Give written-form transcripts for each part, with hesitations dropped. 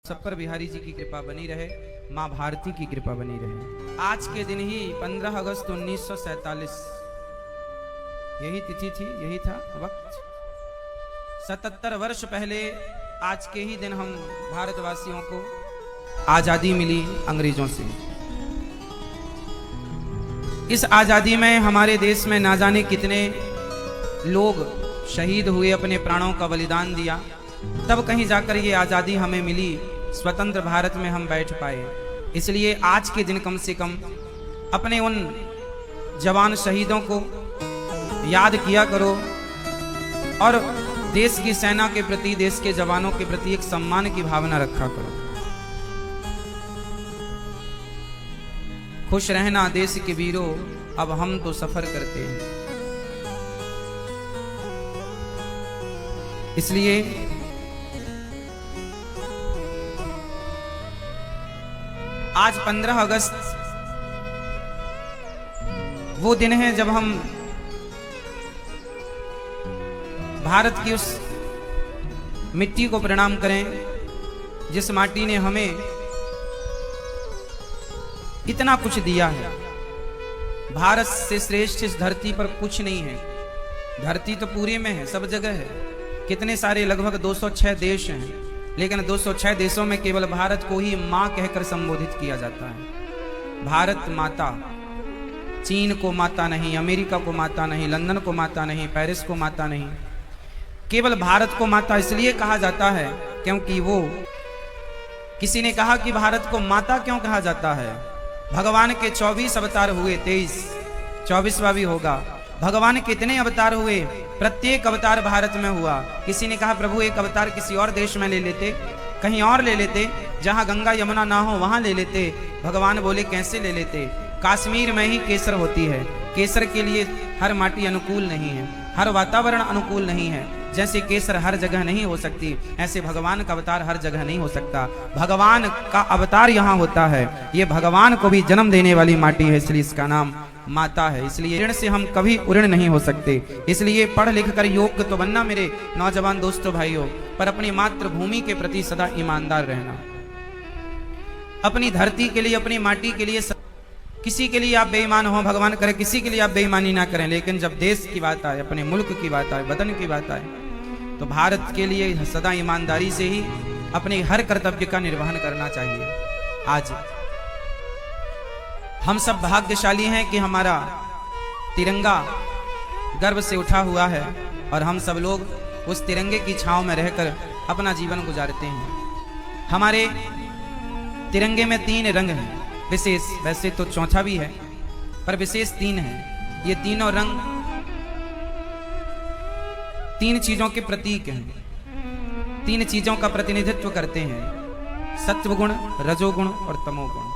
सब पर बिहारी जी की कृपा बनी रहे, माँ भारती की कृपा बनी रहे। आज के दिन ही 15 अगस्त 1947 यही तिथि थी, यही था वक्त। 77 वर्ष पहले आज के ही दिन हम भारतवासियों को आजादी मिली अंग्रेजों से। इस आजादी में हमारे देश में ना जाने कितने लोग शहीद हुए, अपने प्राणों का बलिदान दिया, तब कहीं जाकर ये आजादी हमें मिली, स्वतंत्र भारत में हम बैठ पाए। इसलिए आज के दिन कम से कम अपने उन जवान शहीदों को याद किया करो और देश की सेना के प्रति, देश के जवानों के प्रति एक सम्मान की भावना रखा करो। खुश रहना देश के वीरों, अब हम तो सफर करते हैं। इसलिए आज 15 अगस्त वो दिन है जब हम भारत की उस मिट्टी को प्रणाम करें जिस माटी ने हमें इतना कुछ दिया है। भारत से श्रेष्ठ इस धरती पर कुछ नहीं है। धरती तो पूरे में है, सब जगह है। कितने सारे, लगभग 206 देश हैं, लेकिन 206 देशों में केवल भारत को ही माँ कहकर संबोधित किया जाता है। भारत माता। चीन को माता नहीं, अमेरिका को माता नहीं, लंदन को माता नहीं, पेरिस को माता नहीं, केवल भारत को माता इसलिए कहा जाता है क्योंकि वो, किसी ने कहा कि भारत को माता क्यों कहा जाता है। भगवान के 24 अवतार हुए, 23, 24वां भी होगा। भगवान कितने अवतार हुए, प्रत्येक अवतार भारत में हुआ। किसी ने कहा प्रभु एक अवतार किसी और देश में ले लेते, कहीं और ले लेते, जहां गंगा यमुना ना हो वहां ले लेते। भगवान बोले कैसे ले लेते, कश्मीर में ही केसर होती है। केसर के लिए हर माटी अनुकूल नहीं है, हर वातावरण अनुकूल नहीं है। जैसे केसर हर जगह नहीं हो सकती, ऐसे भगवान का अवतार हर जगह नहीं हो सकता। भगवान का अवतार यहाँ होता है। ये भगवान को भी जन्म देने वाली माटी है, इसलिए इसका नाम माता है। इसलिए ऋण से हम कभी उऋण नहीं हो सकते। इसलिए पढ़ लिख कर योग्य तो बनना मेरे नौजवान दोस्तों भाइयों, पर अपनी मातृभूमि के प्रति सदा ईमानदार रहना। अपनी धरती के लिए, अपनी माटी के लिए, किसी के लिए आप बेईमान हो, भगवान करे किसी के लिए आप बेईमानी ना करें, लेकिन जब देश की बात आए, अपने मुल्क की बात आए, वतन की बात आए, तो भारत के लिए सदा ईमानदारी से ही अपने हर कर्तव्य का निर्वहन करना चाहिए। आज हम सब भाग्यशाली हैं कि हमारा तिरंगा गर्व से उठा हुआ है और हम सब लोग उस तिरंगे की छांव में रहकर अपना जीवन गुजारते हैं। हमारे तिरंगे में 3 रंग हैं विशेष, वैसे तो चौथा भी है पर विशेष 3 हैं। ये तीनों रंग 3 चीजों के प्रतीक हैं, 3 चीजों का प्रतिनिधित्व करते हैं, सत्वगुण, रजोगुण और तमोगुण।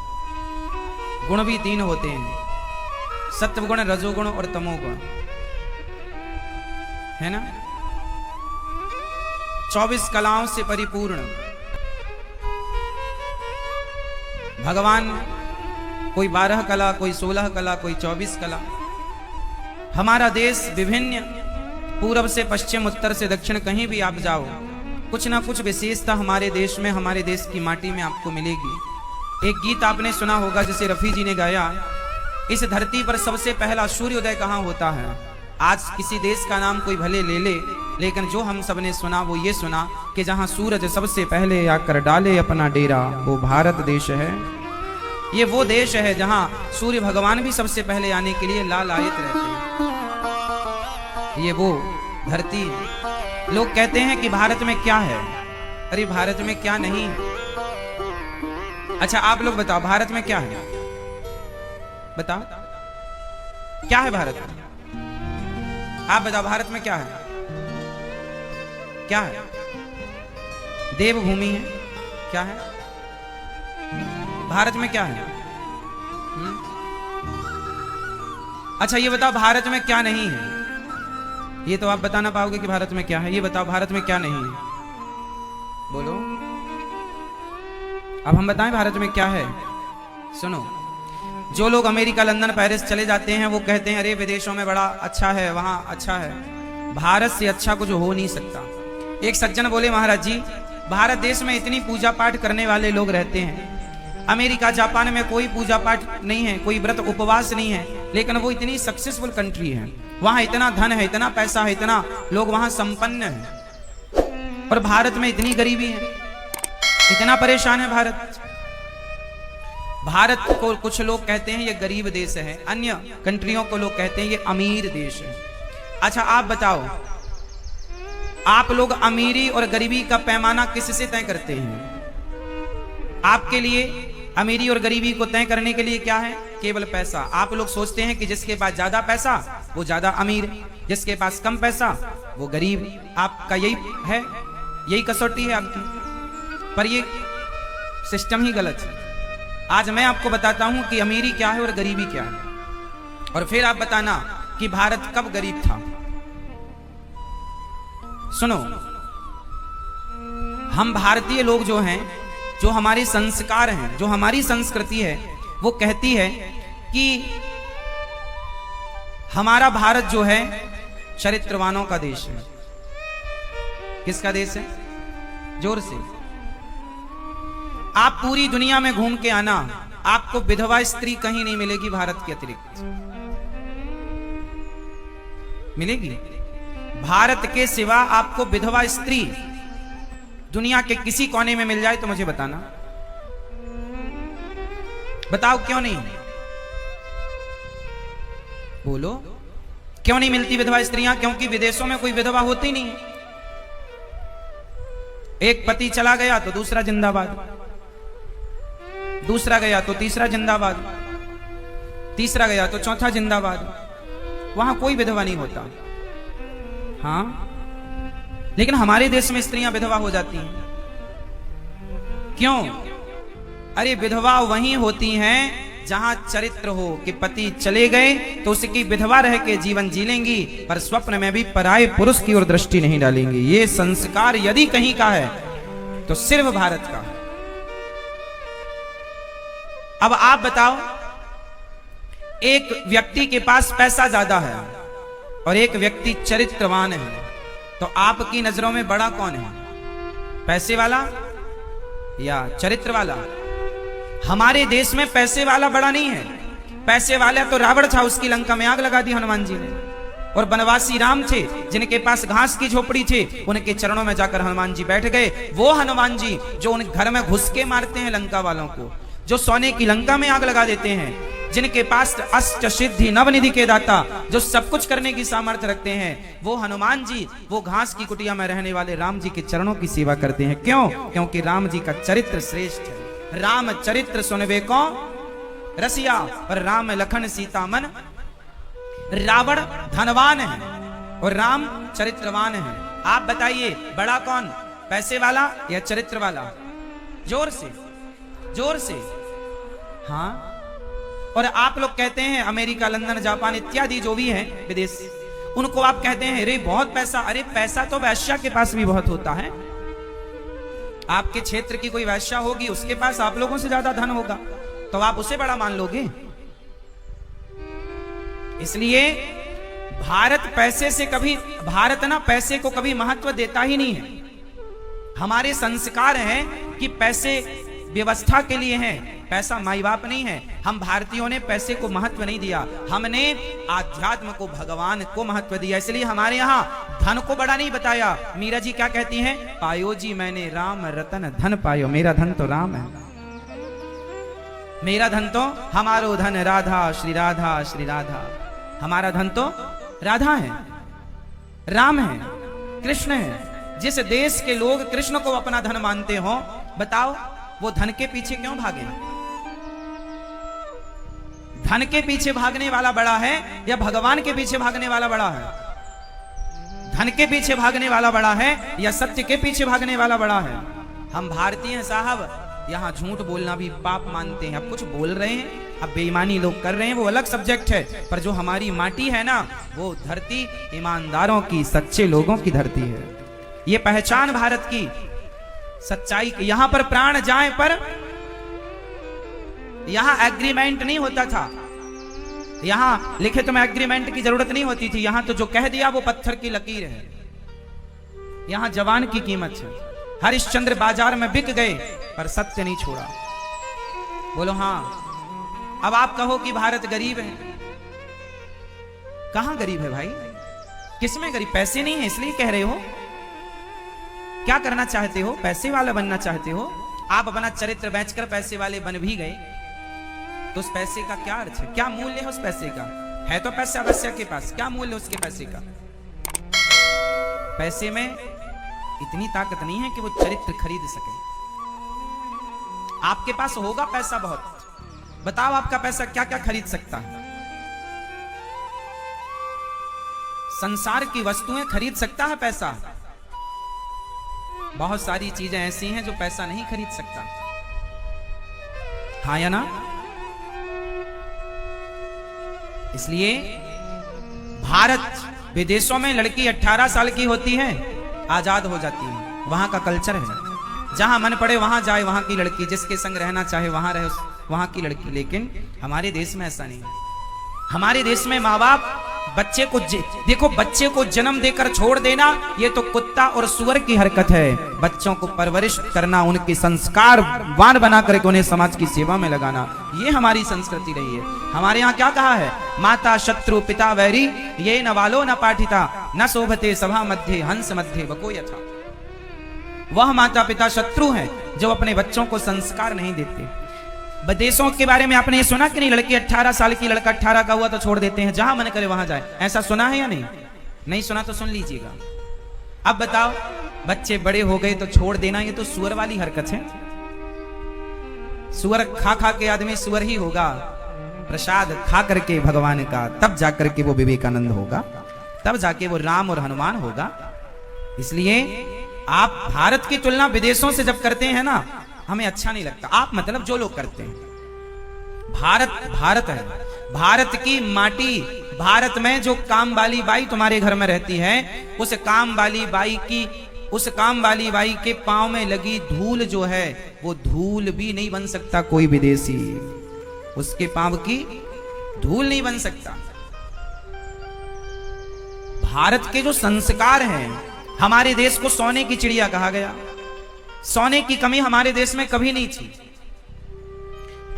गुण भी 3 होते हैं, सत्वगुण, रजोगुण और तमोगुण, है ना। 24 कलाओं से परिपूर्ण भगवान, कोई 12 कला, कोई 16 कला, कोई 24 कला। हमारा देश विभिन्न, पूर्व से पश्चिम, उत्तर से दक्षिण, कहीं भी आप जाओ कुछ ना कुछ विशेषता हमारे देश में, हमारे देश की माटी में आपको मिलेगी। एक गीत आपने सुना होगा जिसे रफी जी ने गाया, इस धरती पर सबसे पहला सूर्योदय कहाँ होता है। आज किसी देश का नाम कोई भले ले ले, लेकिन जो हम सबने सुना वो ये सुना कि जहाँ सूरज सबसे पहले आकर डाले अपना डेरा, वो भारत देश है। ये वो देश है जहाँ सूर्य भगवान भी सबसे पहले आने के लिए लालायित रहते हैं। ये वो धरती है। लोग कहते हैं कि भारत में क्या है, अरे भारत में क्या नहीं है। अच्छा आप लोग बताओ भारत में क्या है, बताओ क्या है भारत में, आप बताओ भारत में क्या है, क्या है। देवभूमि है, क्या है भारत में, क्या है। अच्छा ये बताओ भारत में क्या नहीं है, ये तो आप बता ना पाओगे कि भारत में क्या है। ये बताओ भारत में क्या नहीं है, बोलो। अब हम बताएं भारत में क्या है। सुनो, जो लोग अमेरिका, लंदन, पेरिस चले जाते हैं वो कहते हैं अरे विदेशों में बड़ा अच्छा है, वहां अच्छा है। भारत से अच्छा कुछ हो नहीं सकता। एक सज्जन बोले महाराज जी भारत देश में इतनी पूजा पाठ करने वाले लोग रहते हैं। अमेरिका जापान में कोई पूजा पाठ नहीं है, कोई व्रत उपवास नहीं है, लेकिन वो इतनी सक्सेसफुल कंट्री है। वहां इतना धन है, इतना पैसा है, इतना लोग वहां संपन्न है। और भारत में इतनी गरीबी है, इतना परेशान है भारत। भारत को कुछ लोग कहते हैं ये गरीब देश है, अन्य कंट्रियों को लोग कहते हैं ये अमीर देश है। अच्छा आप बताओ, आप लोग अमीरी और गरीबी का पैमाना किससे तय करते हैं? आपके लिए अमीरी और गरीबी को तय करने के लिए क्या है? केवल पैसा। आप लोग सोचते हैं कि जिसके पास ज्यादा पैसा वो ज्यादा अमीर, जिसके पास कम पैसा वो गरीब। आपका यही है, यही कसौटी है आपकी। पर ये सिस्टम ही गलत है। आज मैं आपको बताता हूं कि अमीरी क्या है और गरीबी क्या है, और फिर आप बताना कि भारत कब गरीब था। सुनो, हम भारतीय लोग जो हैं, जो हमारे संस्कार हैं, जो हमारी संस्कृति है, वो कहती है कि हमारा भारत जो है चरित्रवानों का देश है। किसका देश है? जोर से आप पूरी दुनिया में घूम के आना, आपको विधवा स्त्री कहीं नहीं मिलेगी भारत के अतिरिक्त। मिलेगी? भारत के सिवा आपको विधवा स्त्री दुनिया के किसी कोने में मिल जाए तो मुझे बताना। बताओ क्यों नहीं? बोलो क्यों नहीं मिलती विधवा स्त्रियां? क्योंकि विदेशों में कोई विधवा होती नहीं। एक पति चला गया तो दूसरा जिंदाबाद, दूसरा गया तो तीसरा जिंदाबाद, तीसरा गया तो चौथा जिंदाबाद। वहां कोई विधवा नहीं होता। हाँ, लेकिन हमारे देश में स्त्रियां विधवा हो जाती हैं। क्यों? अरे विधवा वहीं होती हैं जहां चरित्र हो कि पति चले गए तो उसकी विधवा रह के जीवन जी लेंगी, पर स्वप्न में भी पराये पुरुष की ओर दृष्टि नहीं डालेंगी। ये संस्कार यदि कहीं का है तो सिर्फ भारत का। अब आप बताओ, एक व्यक्ति के पास पैसा ज्यादा है और एक व्यक्ति चरित्रवान है, तो आपकी नजरों में बड़ा कौन है? पैसे वाला या चरित्र वाला? हमारे देश में पैसे वाला बड़ा नहीं है। पैसे वाला तो रावण था, उसकी लंका में आग लगा दी हनुमान जी ने। और बनवासी राम थे, जिनके पास घास की झोपड़ी थी, उनके चरणों में जाकर हनुमान जी बैठ गए। वो हनुमान जी जो उन घर में घुस के मारते हैं लंका वालों को, जो सोने की लंका में आग लगा देते हैं, जिनके पास अष्ट सिद्धि नवनिधि के दाता, जो सब कुछ करने की सामर्थ्य रखते हैं, वो हनुमान जी वो घास की कुटिया में रहने वाले राम जी के चरणों की सेवा करते हैं। क्यों? क्योंकि राम जी का चरित्र श्रेष्ठ है। राम चरित्र सुनबे को रसिया, और राम लखन सीता मन। रावण धनवान है और राम चरित्रवान है। आप बताइए बड़ा कौन, पैसे वाला या चरित्र वाला? जोर से, जोर से। हाँ, और आप लोग कहते हैं अमेरिका, लंदन, जापान इत्यादि जो भी हैं विदेश, उनको आप कहते हैं अरे बहुत पैसा। अरे पैसा तो वैश्या के पास भी बहुत होता है। आपके क्षेत्र की कोई वैश्या होगी, उसके पास आप लोगों से ज्यादा धन होगा, तो आप उसे बड़ा मान लोगे? इसलिए भारत पैसे से कभी, भारत ना पैसे को कभी महत्व देता ही नहीं है। हमारे संस्कार हैं कि पैसे व्यवस्था के लिए है, पैसा माई बाप नहीं है। हम भारतीयों ने पैसे को महत्व नहीं दिया, हमने आध्यात्म को, भगवान को महत्व दिया। इसलिए हमारे यहाँ धन को बड़ा नहीं बताया। मीरा जी क्या कहती हैं? पायो जी मैंने राम रतन धन पायो। मेरा धन तो राम है, मेरा धन तो, हमारो धन राधा श्री राधा श्री राधा। हमारा धन तो राधा है, राम है, कृष्ण है। जिस देश के लोग कृष्ण को अपना धन मानते हो, बताओ वो धन के पीछे क्यों भागे? धन के पीछे भागने वाला बड़ा है या भगवान के पीछे भागने वाला बड़ा है? धन के पीछे भागने वाला बड़ा है या सत्य के पीछे भागने वाला बड़ा है? हम भारतीय हैं साहब, यहाँ झूठ बोलना भी पाप मानते हैं। अब कुछ बोल रहे हैं, अब बेईमानी लोग कर रहे हैं, वो अलग सब्जेक्ट है। पर जो हमारी माटी है ना, वो धरती ईमानदारों की, सच्चे लोगों की धरती है। ये पहचान भारत की सच्चाई की। यहां पर प्राण जाए पर यहां एग्रीमेंट नहीं होता था, यहां लिखित में एग्रीमेंट की जरूरत नहीं होती थी। यहां तो जो कह दिया वो पत्थर की लकीर है। यहां जवान की कीमत है। हरिश्चंद्र बाजार में बिक गए पर सत्य नहीं छोड़ा। बोलो हाँ। अब आप कहो कि भारत गरीब है। कहां गरीब है भाई? किसमें गरीब? पैसे नहीं है इसलिए कह रहे हो? क्या करना चाहते हो? पैसे वाला बनना चाहते हो? आप अपना चरित्र बेचकर पैसे वाले बन भी गए तो उस पैसे का क्या अर्थ है? क्या मूल्य है उस पैसे का? है तो पैसा अवश्य के पास, क्या मूल्य उसके पैसे का? पैसे में इतनी ताकत नहीं है कि वो चरित्र खरीद सके। आपके पास होगा पैसा बहुत, बताओ आपका पैसा क्या क्या खरीद सकता है? संसार की वस्तुएं खरीद सकता है पैसा? बहुत सारी चीजें ऐसी हैं जो पैसा नहीं खरीद सकता। हाँ या ना? इसलिए भारत विदेशों में लड़की 18 साल की होती है, आजाद हो जाती है। वहां का कल्चर है, जहां मन पड़े वहां जाए वहां की लड़की, जिसके संग रहना चाहे वहां रहे वहां की लड़की। लेकिन हमारे देश में ऐसा नहीं है। हमारे देश में माँ बाप बच्चे को देखो, बच्चे को जन्म देकर छोड़ देना ये तो कुत्ता और सुअर की हरकत है। बच्चों को परवरिश करना, उनके संस्कारवान बना करके उन्हें समाज की सेवा में लगाना, ये हमारी संस्कृति रही है। हमारे यहाँ क्या कहा है? माता शत्रु पिता वैरी, ये न वालो न पाठिता, न शोभते सभा मध्य हंस मध्य बको यथा। वह माता पिता शत्रु हैं जो अपने बच्चों को संस्कार नहीं देते। विदेशों के बारे में आपने ये सुना कि नहीं? लड़की 18 साल की, लड़का 18 का हुआ तो छोड़ देते हैं, जहां मन करे वहां जाए। ऐसा सुना है या नहीं? नहीं सुना तो सुन लीजिएगा। अब बताओ, बच्चे बड़े हो गए तो छोड़ देना, ये तो सुअर वाली हरकत है। सुअर खा खा के आदमी सुअर ही होगा। प्रसाद खा करके भगवान का, तब जाकर के वो विवेकानंद होगा, तब जाके वो राम और हनुमान होगा। इसलिए आप भारत की तुलना विदेशों से जब करते हैं ना, हमें अच्छा नहीं लगता। आप मतलब जो लोग करते हैं। भारत भारत है, भारत की माटी, भारत में जो काम वाली बाई तुम्हारे घर में रहती है, उस काम वाली बाई के पांव में लगी धूल जो है, वो धूल भी नहीं बन सकता कोई विदेशी। उसके पांव की धूल नहीं बन सकता। भारत के जो संस्कार हैं, हमारे देश को सोने की चिड़िया कहा गया। सोने की कमी हमारे देश में कभी नहीं थी।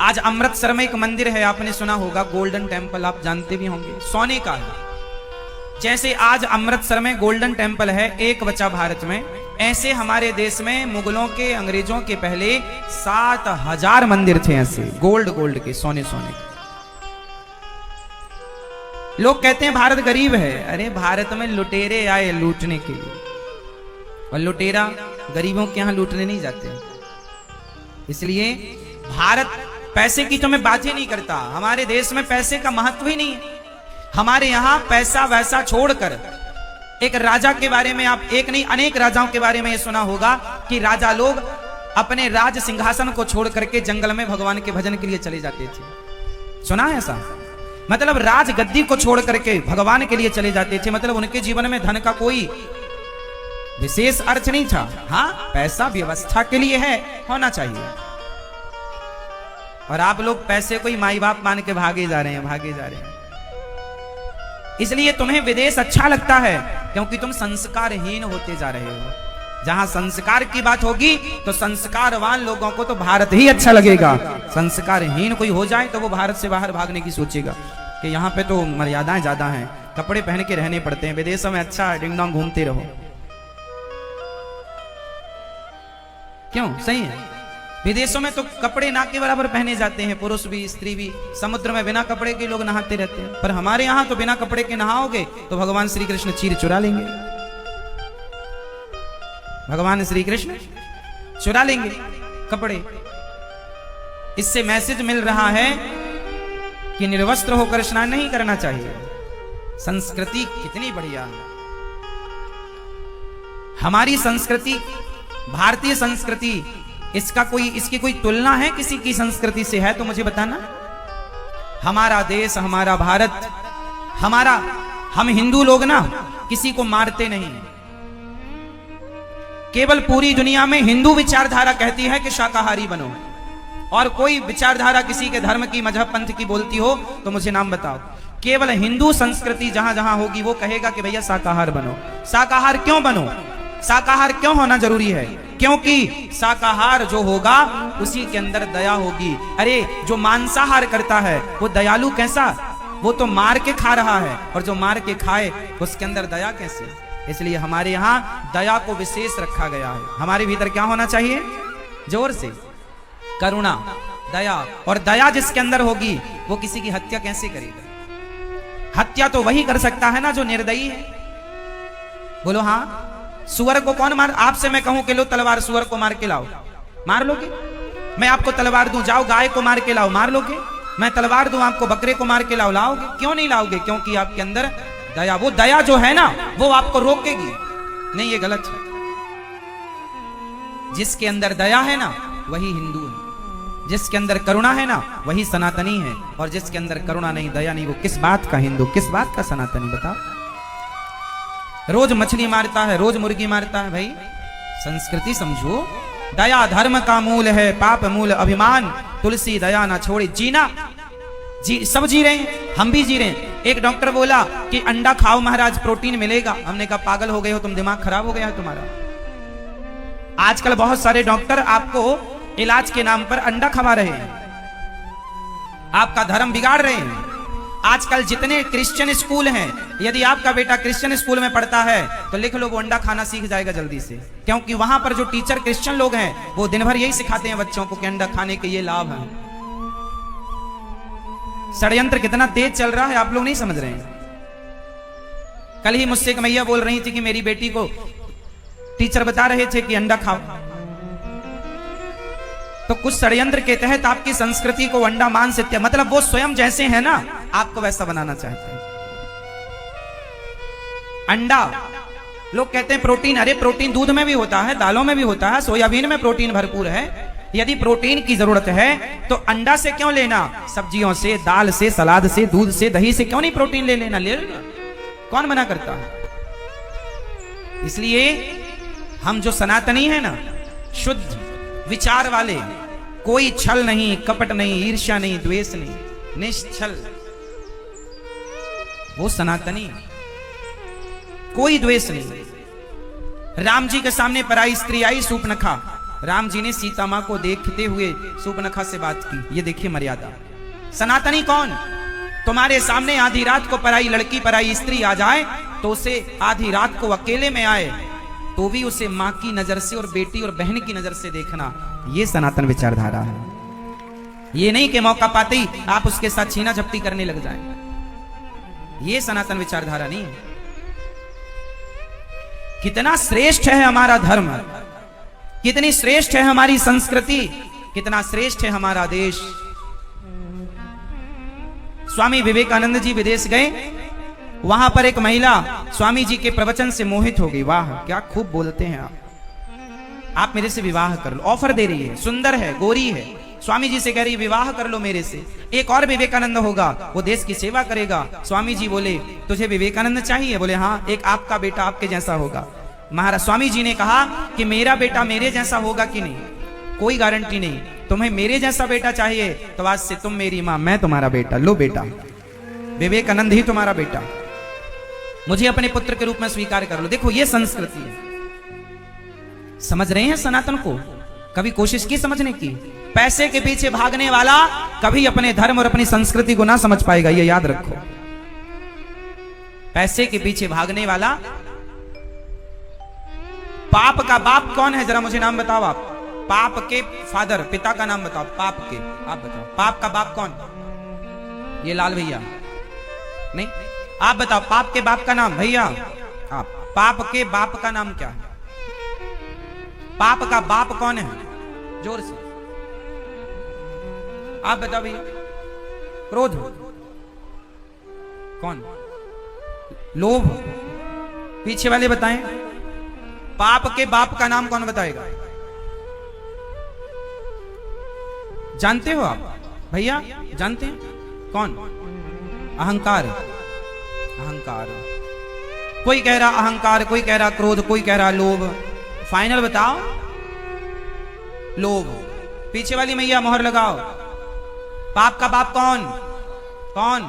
आज अमृतसर में एक मंदिर है, आपने सुना होगा, गोल्डन टेम्पल, आप जानते भी होंगे, सोने का है। जैसे आज अमृतसर में गोल्डन टेम्पल है, एक बचा भारत में, ऐसे हमारे देश में मुगलों के, अंग्रेजों के पहले 7000 मंदिर थे ऐसे, गोल्ड के, सोने के। लोग कहते हैं भारत गरीब है। अरे भारत में लुटेरे आए लूटने के लिए, और लुटेरा गरीबों के यहां लूटने नहीं जाते। इसलिए भारत पैसे की तो मैं बात ही नहीं करता। हमारे देश में पैसे का महत्व ही नहीं है। हमारे यहां पैसा वैसा छोड़कर, एक राजा के बारे में आप, एक नहीं अनेक राजाओं के बारे में ये सुना होगा कि राजा लोग अपने राज सिंहासन को छोड़ करके जंगल में भगवान के भजन के लिए चले जाते थे। सुना है ऐसा? मतलब राज गद्दी को छोड़ करके भगवान के लिए चले जाते थे। मतलब उनके जीवन में धन का कोई विशेष अर्थ नहीं था। हाँ, पैसा व्यवस्था के लिए है, होना चाहिए। और आप लोग पैसे को ही माई बाप मान के भागे जा रहे हैं। इसलिए तुम्हें विदेश अच्छा लगता है क्योंकि तुम संस्कारहीन होते जा रहे हो। जहां संस्कार की बात होगी तो संस्कारवान लोगों को तो भारत ही अच्छा लगेगा। संस्कारहीन कोई हो जाए तो वो भारत से बाहर भागने की सोचेगा कि यहाँ पे तो मर्यादाएं ज्यादा हैं, कपड़े पहन के रहने पड़ते हैं। विदेशों में अच्छा डिंग डोंग घूमते रहो। क्यों? सही है। विदेशों में तो कपड़े ना के बराबर पहने जाते हैं, पुरुष भी स्त्री भी। समुद्र में बिना कपड़े के लोग नहाते रहते हैं, पर हमारे यहां तो बिना कपड़े के नहाओगे तो भगवान श्री कृष्ण चीर चुरा लेंगे। भगवान श्री कृष्ण चुरा लेंगे कपड़े। इससे मैसेज मिल रहा है कि निर्वस्त्र होकर स्नान नहीं करना चाहिए। संस्कृति कितनी बढ़िया है हमारी संस्कृति, भारतीय संस्कृति। इसकी कोई तुलना है किसी की संस्कृति से? है तो मुझे बताना। हमारा देश, हमारा भारत, हम हिंदू लोग ना किसी को मारते नहीं। केवल पूरी दुनिया में हिंदू विचारधारा कहती है कि शाकाहारी बनो, और कोई विचारधारा किसी के धर्म की, मजहब, पंथ की बोलती हो तो मुझे नाम बताओ। केवल हिंदू संस्कृति जहां जहां होगी वो कहेगा कि भैया शाकाहार बनो। शाकाहार क्यों बनो? शाकाहार क्यों होना जरूरी है? क्योंकि शाकाहार जो होगा उसी के अंदर दया होगी। अरे जो मांसाहार करता है वो दयालु कैसा? वो तो मार के खा रहा है, और जो मार के खाए उसके अंदर दया कैसे? इसलिए हमारे यहाँ दया को विशेष रखा गया है। हमारे भीतर क्या होना चाहिए? जोर से करुणा, दया। और दया जिसके अंदर होगी वो किसी की हत्या कैसे करेगा? हत्या तो वही कर सकता है ना जो निर्दयी है। बोलो हाँ। सुअर को कौन मार? आपसे मैं कहूं कि लो तलवार सुअर को मार के लाओ, मार लोगे? मैं आपको तलवार दूं, जाओ गाय को मार के लाओ, मार लोगे? मैं तलवार दूं आपको, बकरे को मार के लाओ, लाओगे? क्यों नहीं लाओगे? क्योंकि आपके अंदर दया, वो दया जो है ना वो आपको रोकेगी नहीं। ये गलत है। जिसके अंदर दया है ना वही हिंदू है, जिसके अंदर करुणा है ना वही सनातनी है, और जिसके अंदर करुणा नहीं, दया नहीं, वो किस बात का हिंदू, किस बात का सनातनी? बताओ। रोज मछली मारता है, रोज मुर्गी मारता है। भाई संस्कृति समझो। दया धर्म का मूल है, पाप मूल अभिमान, तुलसी दया ना छोड़े। जीना जी, सब जी रहे हैं, हम भी जी रहे हैं। एक डॉक्टर बोला कि अंडा खाओ महाराज, प्रोटीन मिलेगा। हमने कहा पागल हो गए हो तुम, दिमाग खराब हो गया है तुम्हारा। आजकल बहुत सारे डॉक्टर आपको इलाज के नाम पर अंडा खवा रहे हैं, आपका धर्म बिगाड़ रहे हैं। आजकल जितने क्रिश्चियन स्कूल हैं, यदि आपका बेटा क्रिश्चियन स्कूल में पढ़ता है तो लिख लो वो अंडा खाना सीख जाएगा जल्दी से, क्योंकि वहां पर जो टीचर क्रिश्चियन लोग हैं वो दिन भर यही सिखाते हैं बच्चों को कि अंडा खाने के ये लाभ हैं। षड्यंत्र कितना तेज चल रहा है, आप लोग नहीं समझ रहे हैं। कल ही मुझसे एक मैया बोल रही थी कि मेरी बेटी को टीचर बता रहे थे कि अंडा खाओ, तो कुछ षड्यंत्र के तहत आपकी संस्कृति को अंडा मांस से, मतलब वो स्वयं जैसे है ना आपको वैसा बनाना चाहते हैं। अंडा लोग कहते हैं प्रोटीन, अरे प्रोटीन दूध में भी होता है, दालों में भी होता है, सोयाबीन में प्रोटीन भरपूर है। यदि प्रोटीन की जरूरत है तो अंडा से क्यों लेना? सब्जियों से, दाल से, सलाद से, दूध से, दही से क्यों नहीं प्रोटीन ले लेना? ले लेना, कौन मना करता है? इसलिए हम जो सनातनी है ना, शुद्ध विचार वाले, कोई छल नहीं, कपट नहीं, ईर्ष्या नहीं, द्वेष नहीं, निश्चल, वो सनातनी। कोई द्वेष नहीं। राम जी के सामने पराई स्त्री आई, सूपनखा। राम जी ने सीता मां को देखते हुए सूपनखा से बात की। ये देखिए मर्यादा। सनातनी कौन? तुम्हारे सामने आधी रात को पराई लड़की, पराई स्त्री आ जाए तो उसे आधी रात को अकेले में आए तो भी उसे मां की नजर से और बेटी और बहन की नजर से देखना, ये सनातन विचारधारा है। ये नहीं कि मौका पाते ही आप उसके साथ छीना झपटी करने लग जाएं। ये सनातन विचारधारा नहीं है। कितना श्रेष्ठ है हमारा धर्म, कितनी श्रेष्ठ है हमारी संस्कृति, कितना श्रेष्ठ है हमारा देश। स्वामी विवेकानंद जी विदेश गए, वहां पर एक महिला स्वामी जी के प्रवचन से मोहित हो गई। वाह क्या खूब बोलते हैं आप मेरे से विवाह कर लो। ऑफर दे रही है, सुंदर है, गोरी है, स्वामी जी से कह रही विवाह कर लो मेरे से। एक और विवेकानंद होगा, वो देश की सेवा करेगा। स्वामी जी बोले तुझे विवेकानंद चाहिए? बोले हाँ, एक आपका बेटा आपके जैसा होगा। महाराज स्वामी जी ने कहा कि मेरा बेटा मेरे जैसा होगा कि नहीं? कोई गारंटी नहीं। तुम्हें मेरे जैसा बेटा चाहिए तो आज से तुम मेरी मां, मैं तुम्हारा बेटा। लो बेटा, विवेकानंद ही तुम्हारा बेटा, मुझे अपने पुत्र के रूप में स्वीकार कर लो। देखो ये संस्कृति है। समझ रहे हैं सनातन को? कभी कोशिश की समझने की? पैसे के पीछे भागने वाला कभी अपने धर्म और अपनी संस्कृति को ना समझ पाएगा, ये याद रखो। पैसे के पीछे भागने वाला। पाप का बाप कौन है? जरा मुझे नाम बताओ आप। पाप के फादर, पिता का नाम बताओ। पाप के, आप बताओ। पाप का बाप कौन? ये लाल भैया नहीं, आप बताओ। पाप के बाप का नाम भैया आप। पाप के बाप का नाम क्या है? पाप का बाप कौन है? जोर से आप बताओ भैया। क्रोध। कौन? लोभ। पीछे वाले बताएं। पाप के बाप का नाम कौन बताएगा? जानते हो आप भैया? जानते हैं कौन? अहंकार। अहंकार। कोई कह रहा अहंकार, कोई कह रहा क्रोध, कोई कह रहा लोभ। फाइनल बताओ। लोभ। पीछे वाली मैया मोहर लगाओ। पाप का बाप कौन? कौन?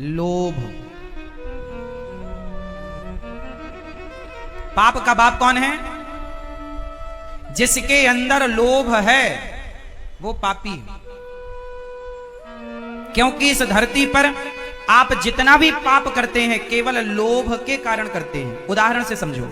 लोभ। पाप का बाप कौन है? जिसके अंदर लोभ है वो पापी है। क्योंकि इस धरती पर आप जितना भी पाप करते हैं केवल लोभ के कारण करते हैं। उदाहरण से समझो,